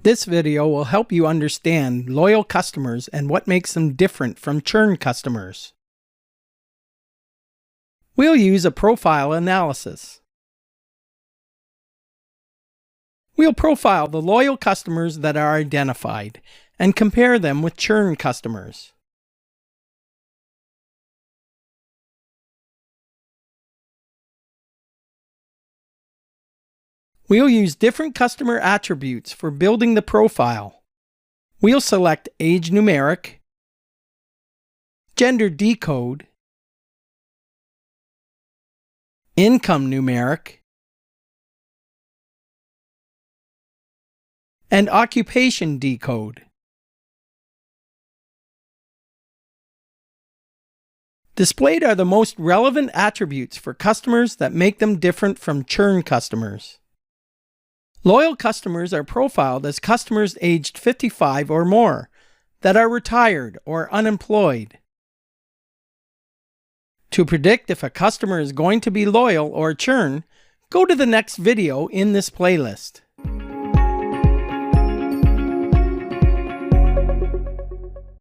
This video will help you understand loyal customers and what makes them different from churn customers. We'll use a profile analysis. We'll profile the loyal customers that are identified and compare them with churn customers. We'll use different customer attributes for building the profile. We'll select age numeric, gender decode, income numeric, and occupation decode. Displayed are the most relevant attributes for customers that make them different from churn customers. Loyal customers are profiled as customers aged 55 or more that are retired or unemployed. To predict if a customer is going to be loyal or churn, go to the next video in this playlist.